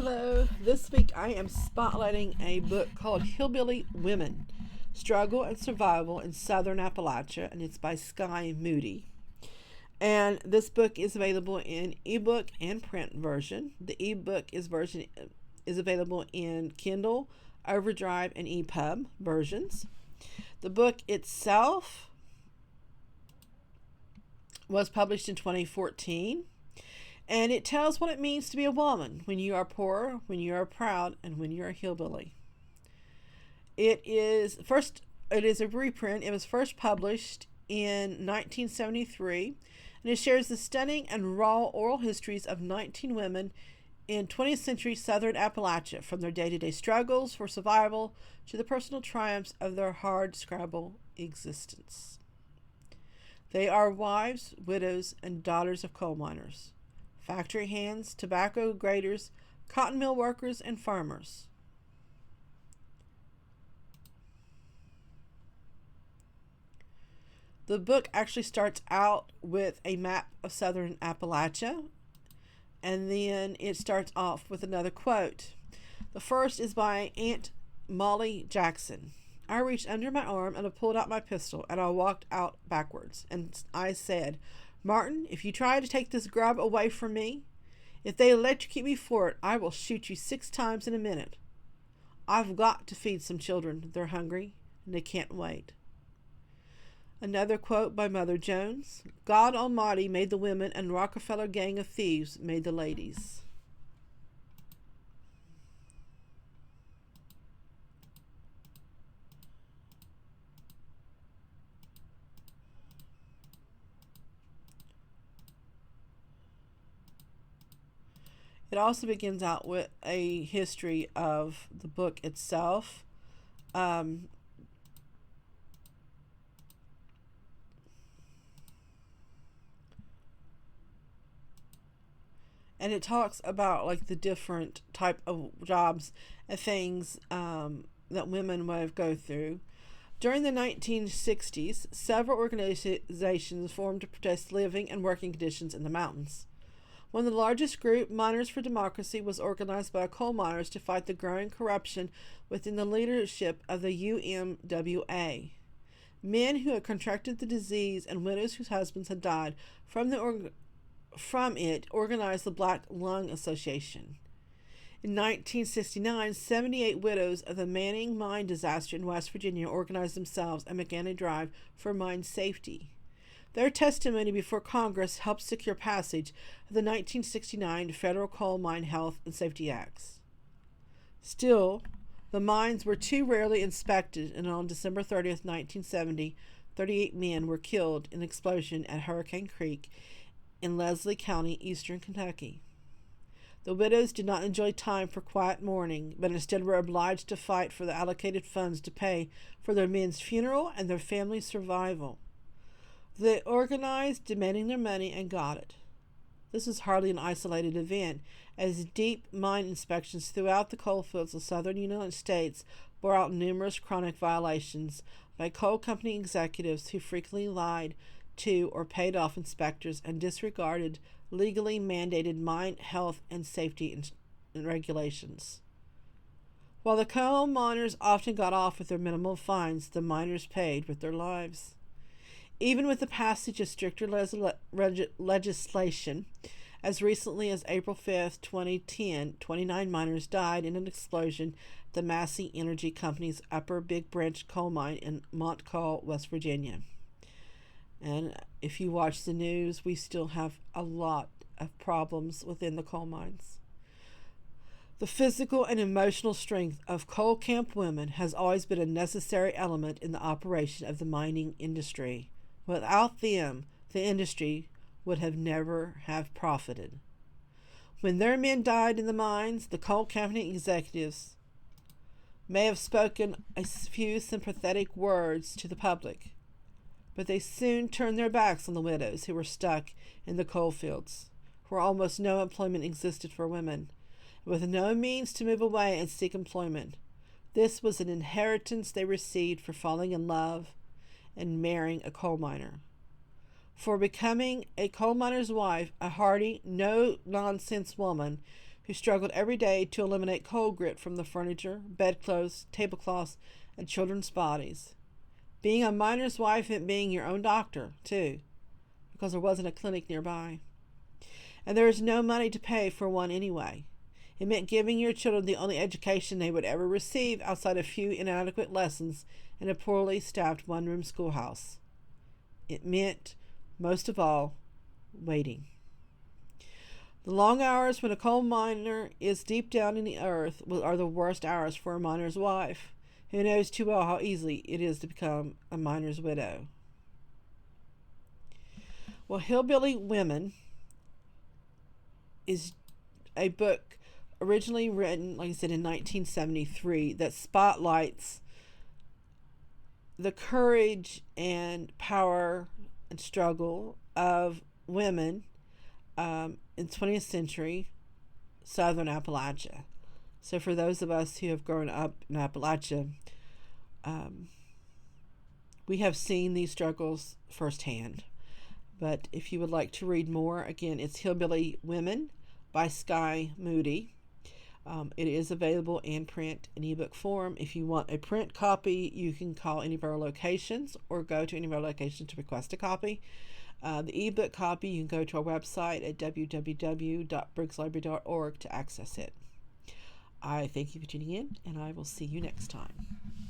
Hello. This week I am spotlighting a book called Hillbilly Women Struggle and Survival in Southern Appalachia, and it's by Skye Moody. And this book is available in ebook and print version. The ebook is available in Kindle, Overdrive, and EPUB versions. The book itself was published in 2014. And it tells what it means to be a woman when you are poor, when you are proud, and when you're a hillbilly. It is a reprint. It was first published in 1973, and it shares the stunning and raw oral histories of 19 women in 20th century Southern Appalachia, from their day-to-day struggles for survival to the personal triumphs of their hard-scrabble existence. They are wives, widows, and daughters of coal miners, factory hands, tobacco graders, cotton mill workers, and farmers. The book actually starts out with a map of southern Appalachia, and then it starts off with another quote. The first is by Aunt Molly Jackson. I reached under my arm and I pulled out my pistol, and I walked out backwards, and I said, Martin, if you try to take this grub away from me, if they electrocute me for it, I will shoot you 6 times in a minute. I've got to feed some children. They're hungry, and they can't wait. Another quote by Mother Jones. God Almighty made the women, and Rockefeller gang of thieves made the ladies. It also begins out with a history of the book itself. And it talks about like the different type of jobs and things that women would go through. During the 1960s, several organizations formed to protest living and working conditions in the mountains. One of the largest group, Miners for Democracy, was organized by coal miners to fight the growing corruption within the leadership of the UMWA. Men who had contracted the disease and widows whose husbands had died from it organized the Black Lung Association. In 1969, 78 widows of the Manning mine disaster in West Virginia organized themselves and began a drive for mine safety. Their testimony before Congress helped secure passage of the 1969 Federal Coal Mine Health and Safety Acts. Still, the mines were too rarely inspected, and on December 30th, 1970, 38 men were killed in an explosion at Hurricane Creek in Leslie County, eastern Kentucky. The widows did not enjoy time for quiet mourning, but instead were obliged to fight for the allocated funds to pay for their men's funeral and their family's survival. They organized, demanding their money, and got it. This is hardly an isolated event, as deep mine inspections throughout the coal fields of southern United States bore out numerous chronic violations by coal company executives who frequently lied to or paid off inspectors and disregarded legally mandated mine health and safety regulations. While the coal miners often got off with their minimal fines, the miners paid with their lives. Even with the passage of stricter legislation, as recently as April 5th, 2010, 29 miners died in an explosion at the Massey Energy Company's Upper Big Branch coal mine in Montcalm, West Virginia. And if you watch the news, we still have a lot of problems within the coal mines. The physical and emotional strength of coal camp women has always been a necessary element in the operation of the mining industry. Without them, the industry would have never have profited. When their men died in the mines, the coal company executives may have spoken a few sympathetic words to the public, but they soon turned their backs on the widows who were stuck in the coal fields, where almost no employment existed for women, with no means to move away and seek employment. This was an inheritance they received for falling in love and marrying a coal miner. For becoming a coal miner's wife, a hardy, no-nonsense woman who struggled every day to eliminate coal grit from the furniture, bedclothes, tablecloths, and children's bodies. Being a miner's wife meant being your own doctor, too, because there wasn't a clinic nearby. And there was no money to pay for one anyway. It meant giving your children the only education they would ever receive outside a few inadequate lessons in a poorly staffed one-room schoolhouse. It meant, most of all, waiting. The long hours when a coal miner is deep down in the earth are the worst hours for a miner's wife, who knows too well how easily it is to become a miner's widow. Well, Hillbilly Women is a book originally written, like I said, in 1973 that spotlights the courage and power and struggle of women in 20th century southern Appalachia. So for those of us who have grown up in Appalachia, we have seen these struggles firsthand. But if you would like to read more, again, it's Hillbilly Women by Skye Moody. It is available in print and ebook form. If you want a print copy, you can call any of our locations or go to any of our locations to request a copy. The ebook copy, you can go to our website at www.briggslibrary.org to access it. I thank you for tuning in, and I will see you next time.